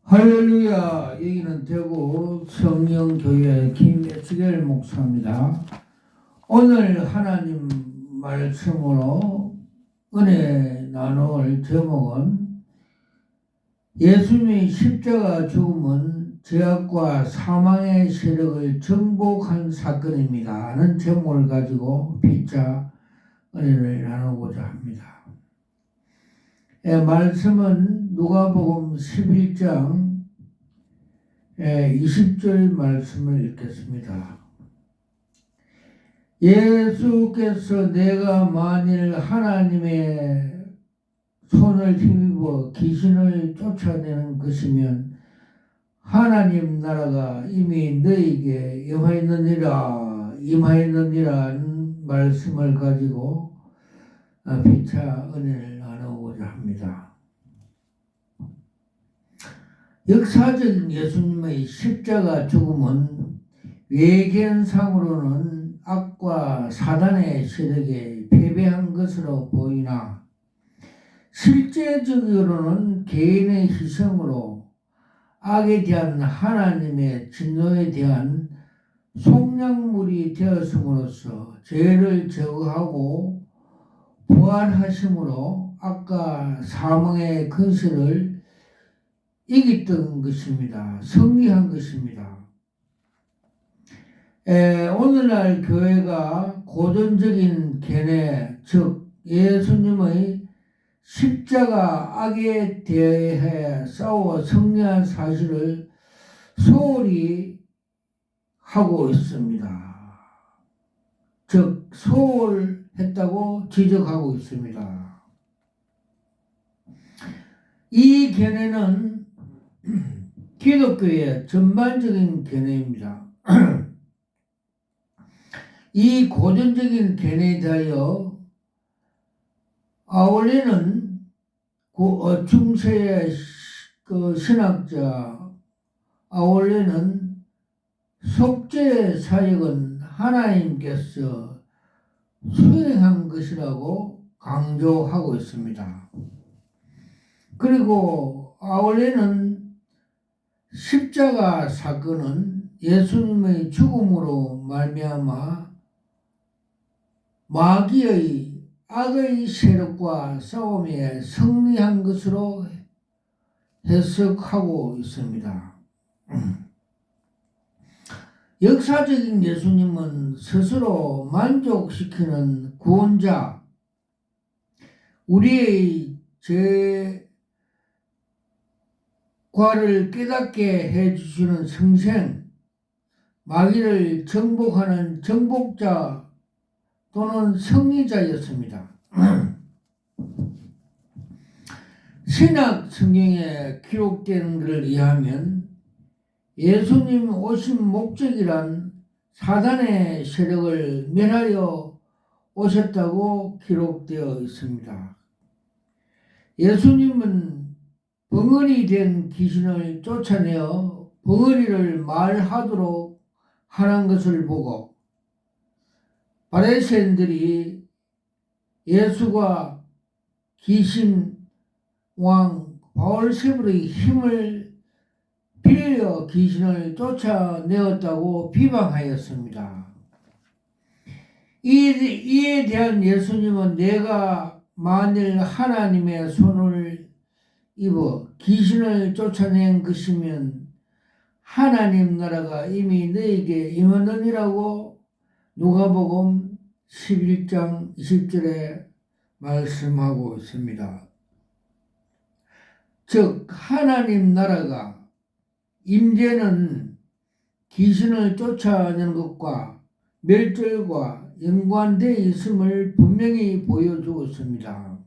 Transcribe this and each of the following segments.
할렐루야. 여기는 대구 성령교회 김에스겔 목사입니다. 오늘 하나님 말씀으로 은혜 나눌 제목은 예수님의 십자가 죽음은 죄악과 사망의 세력을 정복한 사건입니다 하는 제목을 가지고 피자 은혜를 나누고자 합니다. 말씀은 누가복음 11장 20절 말씀을 읽겠습니다. 예수께서 내가 만일 하나님의 손을 힘입어 귀신을 쫓아내는 것이면 하나님 나라가 이미 너에게 임하였느니라는 말씀을 가지고 피차 은혜를 나누고자 합니다. 역사적인 예수님의 십자가 죽음은 외견상으로는 악과 사단의 세력에 패배한 것으로 보이나 실제적으로는 개인의 희생으로 악에 대한 하나님의 진노에 대한 속량물이 되었음으로써 죄를 제거하고 부활하심으로 악과 사망의 근세를 이겼던 것입니다. 승리한 것입니다. 오늘날 교회가 고전적인 견해, 즉 예수님의 십자가 악에 대해 싸워 승리한 사실을 소홀히 하고 있습니다. 즉 소홀했다고 지적하고 있습니다. 이 견해는 기독교의 전반적인 견해입니다. 이 고전적인 견해에 대하여 아울레는 중세의 신학자 아울레는 속죄의 사역은 하나님께서 수행한 것이라고 강조하고 있습니다. 그리고 아울레는 십자가 사건은 예수님의 죽음으로 말미암아 마귀의 악의 세력과 싸움에 승리한 것으로 해석하고 있습니다. 역사적인 예수님은 스스로 만족시키는 구원자, 우리의 죄과를 깨닫게 해주시는 성생, 마귀를 정복하는 정복자 또는 승리자였습니다. 신약 성경에 기록된 것을 의하면 예수님 오신 목적이란 사단의 세력을 멸하여 오셨다고 기록되어 있습니다. 예수님은 벙어리 된 귀신을 쫓아내어 벙어리를 말하도록 하는 것을 보고 바리새인들이 예수가 귀신 왕 바울세불의 힘을 빌려 귀신을 쫓아내었다고 비방하였습니다. 이에 대한 예수님은 내가 만일 하나님의 손을 입어 귀신을 쫓아낸 것이면 하나님 나라가 이미 너에게 임하느니라고 누가복음 11장 20절에 말씀하고 있습니다. 즉 하나님 나라가 임재는 귀신을 쫓아내는 것과 멸절과 연관되어 있음을 분명히 보여주고 있습니다.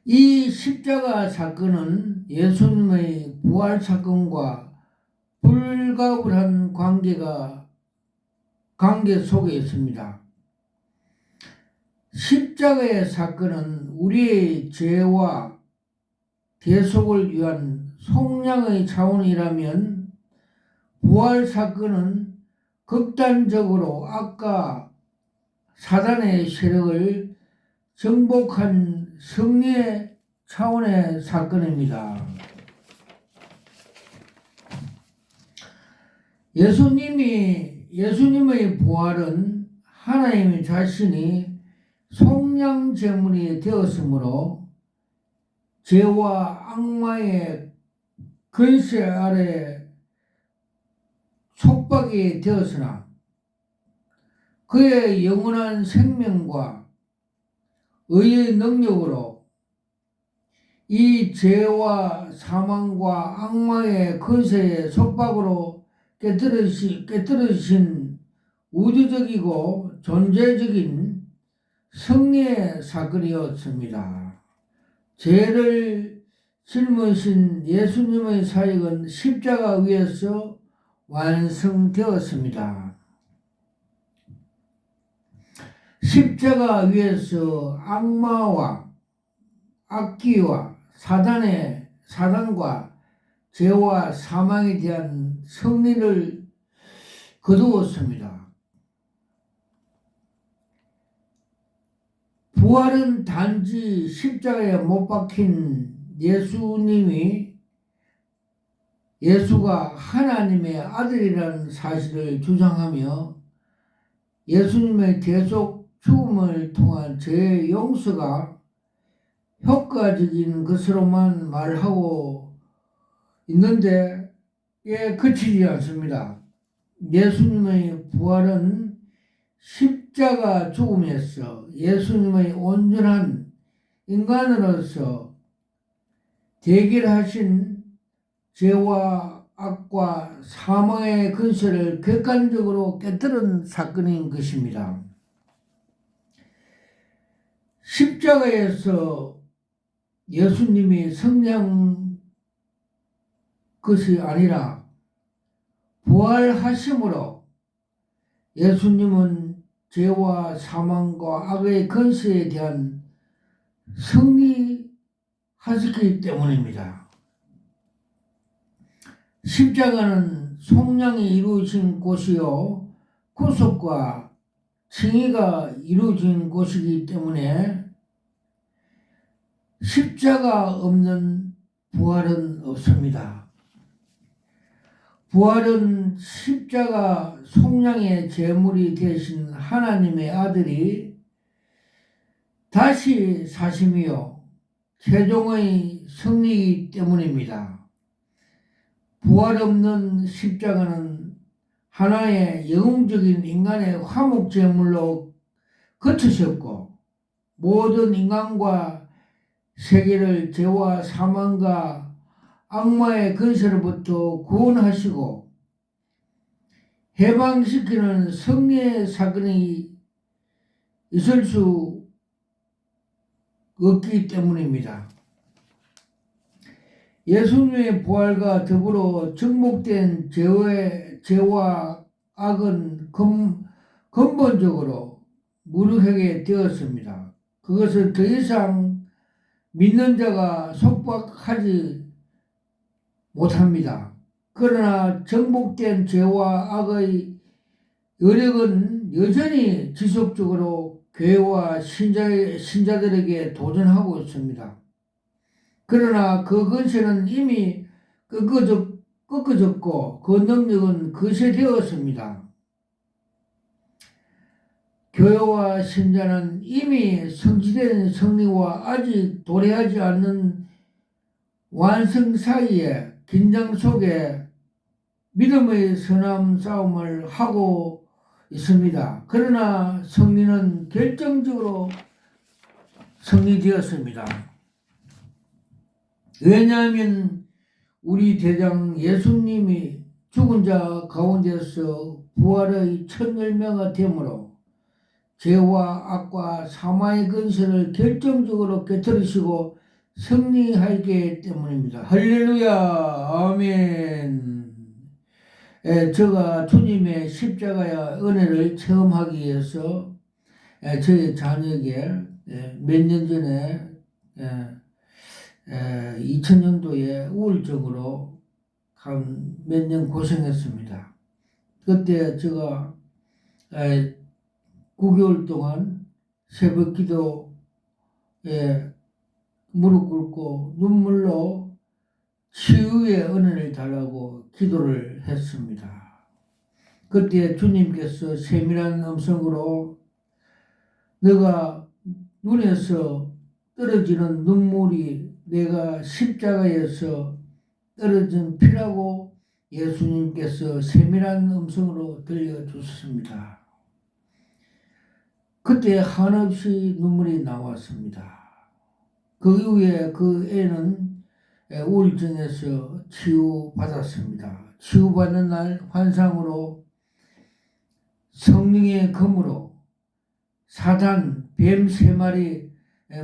이 십자가 사건은 예수님의 부활 사건과 불가분한 관계 속에 있습니다. 십자가의 사건은 우리의 죄와 대속을 위한 속량의 차원이라면 부활 사건은 극단적으로 악과 사단의 세력을 정복한 승리의 차원의 사건입니다. 예수님의 부활은 하나님 자신이 속량제물이 되었으므로 죄와 악마의 권세 아래 속박이 되었으나 그의 영원한 생명과 의의 능력으로 이 죄와 사망과 악마의 권세의 속박으로 깨뜨리신 우주적이고 존재적인 승리의 사건이었습니다. 죄를 짊으신 예수님의 사역은 십자가 위에서 완성되었습니다. 십자가 위에서 악마와 악기와 사단과 죄와 사망에 대한 승리를 거두었습니다. 부활은 단지 십자가에 못 박힌 예수가 하나님의 아들이라는 사실을 주장하며 예수님의 계속 죽음을 통한 죄의 용서가 효과적인 것으로만 말하고 있는데 그치지 않습니다. 예수님의 부활은 십자가 죽음에서 예수님의 온전한 인간으로서 대결하신 죄와 악과 사망의 근세를 객관적으로 깨뜨린 사건인 것입니다. 십자가에서 예수님이 승리한 것이 아니라 부활하심으로 예수님은 죄와 사망과 악의 권세에 대한 승리하셨기 때문입니다. 십자가는 속량이 이루어진 곳이요 구속과 칭의가 이루어진 곳이기 때문에 십자가 없는 부활은 없습니다. 부활은 십자가 속량의 제물이 되신 하나님의 아들이 다시 사심이요 최종의 승리이기 때문입니다. 부활 없는 십자가는 하나의 영웅적인 인간의 화목 제물로 거치셨고 모든 인간과 세계를 죄와 사망과 악마의 근세로부터 구원하시고 해방시키는 승리의 사건이 있을 수 없기 때문입니다. 예수님의 부활과 더불어 정복된 죄와 악은 근본적으로 무력하게 되었습니다. 그것을 더 이상 믿는 자가 속박하지 못합니다. 그러나 정복된 죄와 악의 여력은 여전히 지속적으로 교회와 신자들에게 도전하고 있습니다. 그러나 그 권세는 이미 꺾어졌고 그 능력은 거세되었습니다. 교회와 신자는 이미 성취된 승리와 아직 도래하지 않는 완성 사이에 긴장 속에 믿음의 선함 싸움을 하고 있습니다. 그러나 승리는 결정적으로 승리되었습니다. 왜냐하면 우리 대장 예수님이 죽은 자 가운데서 부활의 첫 열매가 되므로 죄와 악과 사망의 근세를 결정적으로 깨뜨리시고 승리하기 때문입니다. 할렐루야 아멘. 제가 주님의 십자가의 은혜를 체험하기 위해서 저희 자녀에게 몇 년 전에 2000년도에 우울적으로 한 몇 년 고생했습니다. 그때 제가 9개월 동안 새벽 기도에 무릎 꿇고 눈물로 치유의 은혜를 달라고 기도를 했습니다. 그때 주님께서 세밀한 음성으로 너가 눈에서 떨어지는 눈물이 내가 십자가에서 떨어진 피라고 예수님께서 세밀한 음성으로 들려주셨습니다. 그때 한없이 눈물이 나왔습니다. 그 이후에 그 애는 우울증에서 치유받았습니다. 치유받는 날 환상으로 성령의 검으로 사단 뱀 3마리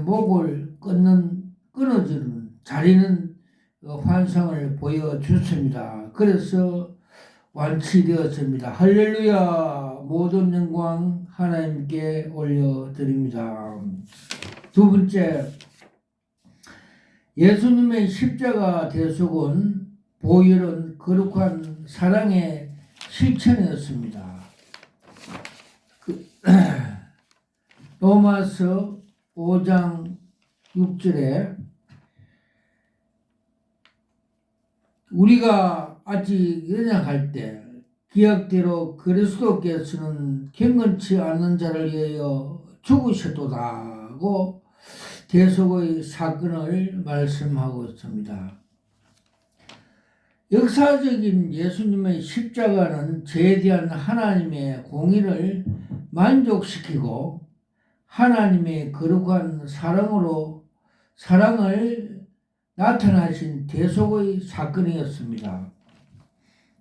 목을 끊어주는 자리는 환상을 보여주습니다. 그래서 완치되었습니다. 할렐루야. 모든 영광 하나님께 올려드립니다. 두 번째, 예수님의 십자가 대속은 보혈은 거룩한 사랑의 실천이었습니다. 로마서 5장 6절에 우리가 아직 연약할 때 기약대로 그리스도께서는 경건치 않는 자를 위하여 죽으셨도다고 대속의 사건을 말씀하고 있습니다. 역사적인 예수님의 십자가는 죄에 대한 하나님의 공의를 만족시키고 하나님의 거룩한 사랑을 나타나신 대속의 사건이었습니다.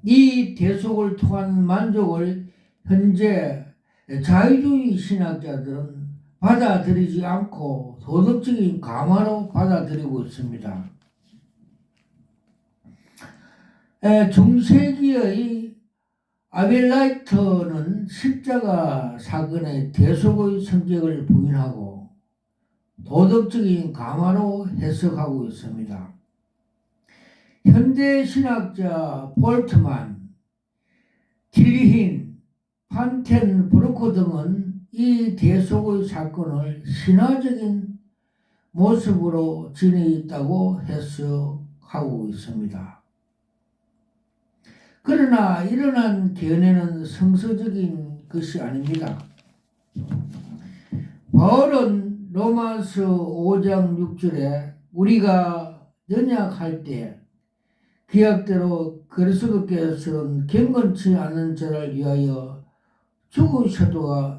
이 대속을 통한 만족을 현재 자유주의 신학자들은 받아들이지 않고 도덕적인 감화로 받아들이고 있습니다. 중세기의 아벨라이트는 십자가 사건의 대속의 성격을 부인하고 도덕적인 감화로 해석하고 있습니다. 현대 신학자 볼트만, 틸리힌, 판텐브루크 등은 이 대속의 사건을 신화적인 모습으로 지니있다고 해석하고 있습니다. 그러나 일어난 견해는 성서적인 것이 아닙니다. 바울은 로마서 5장 6절에 우리가 연약할 때 기약대로 그리스도께서는 경건치 않은 자를 위하여 죽으셨다고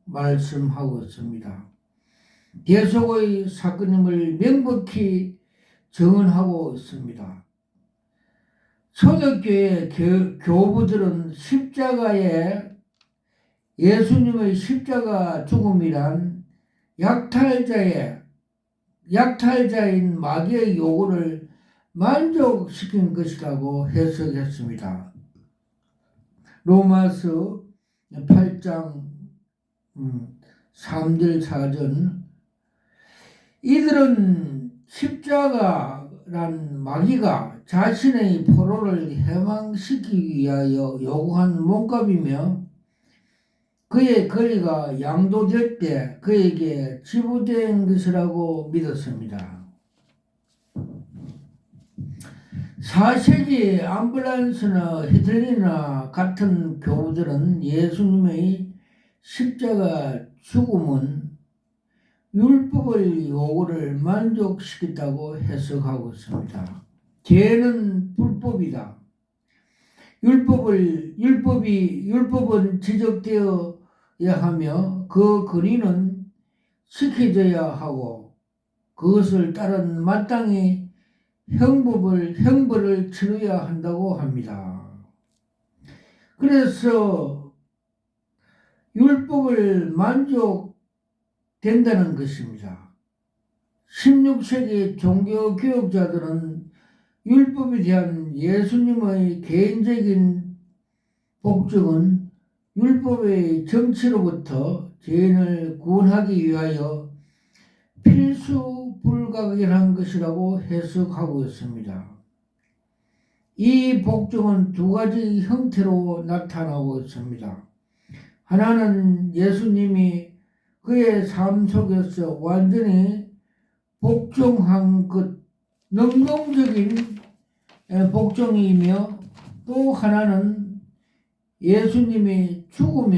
말씀하고 있습니다. 대속의 사건임을 명백히 증언하고 있습니다. 초대교회 교부들은 예수님의 십자가 죽음이란 약탈자인 마귀의 요구를 만족시킨 것이라고 해석했습니다. 로마서 8장 3절 4절 이들은 십자가란 마귀가 자신의 포로를 해방시키기 위하여 요구한 몸값이며 그의 권리가 양도될 때 그에게 지부된 것이라고 믿었습니다. 4세기 암블란스나 히틀리나 같은 교우들은 예수님의 십자가 죽음은 율법의 요구를 만족시켰다고 해석하고 있습니다. 죄는 불법이다. 율법은 지적되어야 하며 그 근위는 지켜져야 하고 그것을 따른 마땅히 형벌을 치러야 한다고 합니다. 그래서 율법을 만족된다는 것입니다. 16세기 종교교육자들은 율법에 대한 예수님의 개인적인 복종은 율법의 정치로부터 죄인을 구원하기 위하여 필수 불가결한 것이라고 해석하고 있습니다. 이 복종은 두 가지 형태로 나타나고 있습니다. 하나는 예수님이 그의 삶 속에서 완전히 복종한 것, 능동적인 복종이며, 또 하나는 예수님의 죽음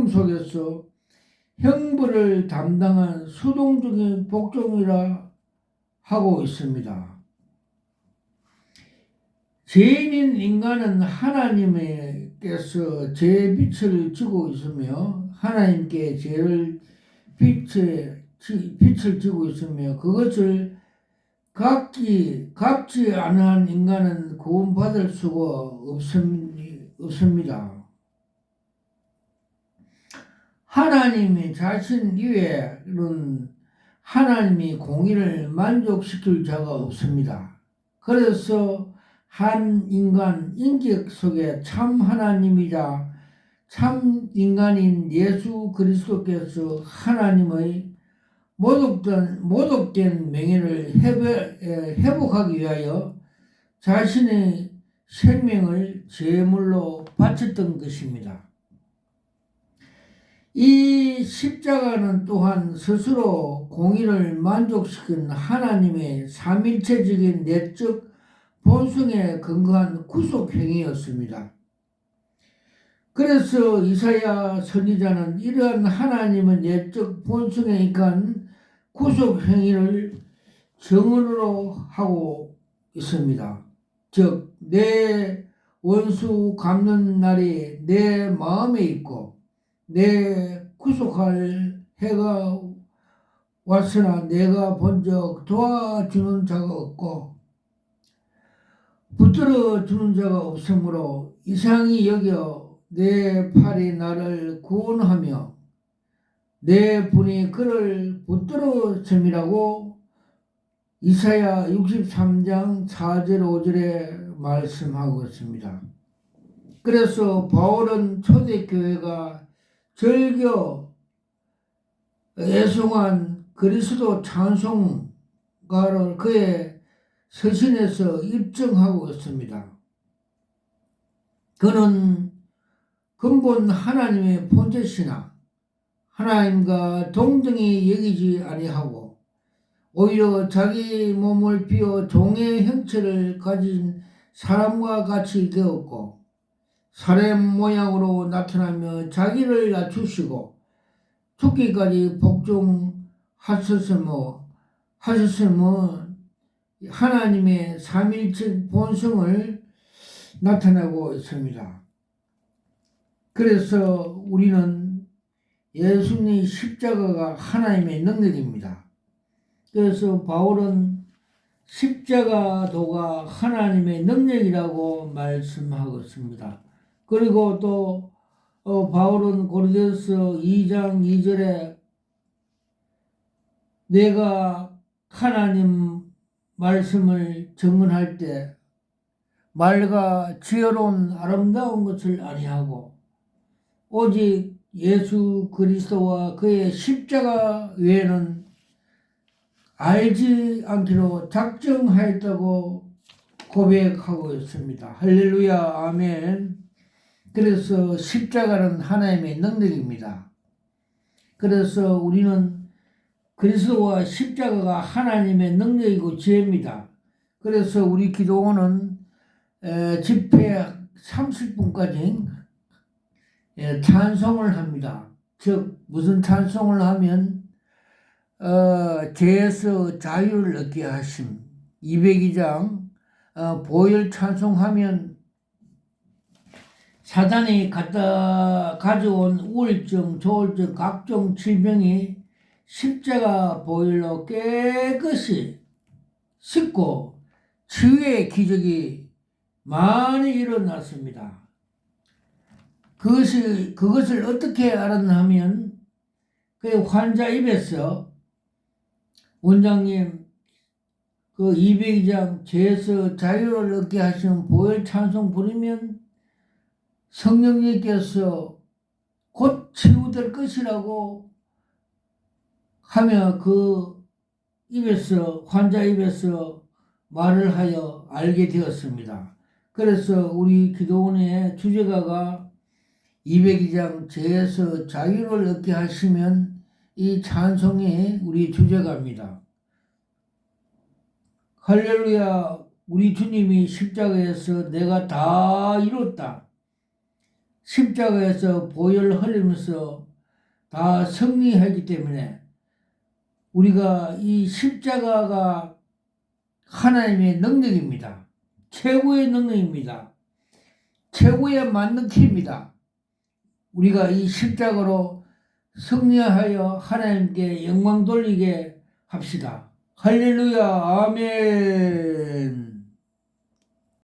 속에서 형벌을 담당한 수동적인 복종이라 하고 있습니다. 죄인인 인간은 하나님께서 죄의 빛을 지고 있으며, 하나님께 빛을 지고 있으며, 그것을 갚지 않은 인간은 구원받을 수가 없습니다. 하나님이 자신 이외에는 하나님이 공의를 만족시킬 자가 없습니다. 그래서 한 인간 인격 속에 참 하나님이자 참 인간인 예수 그리스도께서 하나님의 모독된 명예를 회복하기 위하여 자신의 생명을 제물로 바쳤던 것입니다. 이 십자가는 또한 스스로 공의를 만족시킨 하나님의 삼일체적인 내적 본성에 근거한 구속행위였습니다. 그래서 이사야 선지자는 이러한 하나님의 내적 본성에 의한 구속행위를 정언으로 하고 있습니다. 즉, 내 원수 갚는 날이 내 마음에 있고 내 구속할 해가 왔으나 내가 본적 도와주는 자가 없고 붙들어 주는 자가 없으므로 이상히 여겨 내 팔이 나를 구원하며 내 분이 그를 붙들어 줌이라고 이사야 63장 4절 5절에 말씀하고 있습니다. 그래서 바울은 초대교회가 절교 애송한 그리스도 찬송가를 그의 서신에서 입증하고 있습니다. 그는 근본 하나님의 본체시나 하나님과 동등히 여기지 아니하고 오히려 자기 몸을 비워 종의 형체를 가진 사람과 같이 되었고 사람 모양으로 나타나며 자기를 낮추시고 죽기까지 복종하셨으며 하나님의 삼일체 본성을 나타내고 있습니다. 그래서 우리는 예수님의 십자가가 하나님의 능력입니다. 그래서 바울은 십자가도가 하나님의 능력이라고 말씀하고 있습니다. 그리고 또 바울은 고린도서 2장 2절에 내가 하나님 말씀을 증언할 때 말과 지혜로운 아름다운 것을 아니하고 오직 예수 그리스도와 그의 십자가 외에는 알지 않기로 작정하였다고 고백하고 있습니다. 할렐루야, 아멘. 그래서 십자가는 하나님의 능력입니다. 그래서 우리는 그리스도와 십자가가 하나님의 능력이고 지혜입니다. 그래서 우리 기도원은 집회 30분까지 찬송을 합니다. 즉 무슨 찬송을 하면 죄에서 자유를 얻게 하심. 202장 보혈 찬송하면 사단이 가져온 우울증, 조울증, 각종 질병이 십자가 보혈로 깨끗이 씻고 치유의 기적이 많이 일어났습니다. 그것을 어떻게 알았나 하면 그 환자 입에서 원장님 그 202장 죄에서 자유를 얻게 하시는 보혈 찬송 부르면 성령님께서 곧 치유될 것이라고 하며 그 입에서 환자 입에서 말을 하여 알게 되었습니다. 그래서 우리 기도원의 주제가가 202장 죄에서 자유를 얻게 하시면 이 찬송이 우리 주제가입니다. 할렐루야, 우리 주님이 십자가에서 내가 다 이뤘다. 십자가에서 보혈 흘리면서 다 승리하기 때문에 우리가 이 십자가가 하나님의 능력입니다. 최고의 능력입니다. 최고의 만능키입니다. 우리가 이 십자가로 승리하여 하나님께 영광 돌리게 합시다. 할렐루야, 아멘.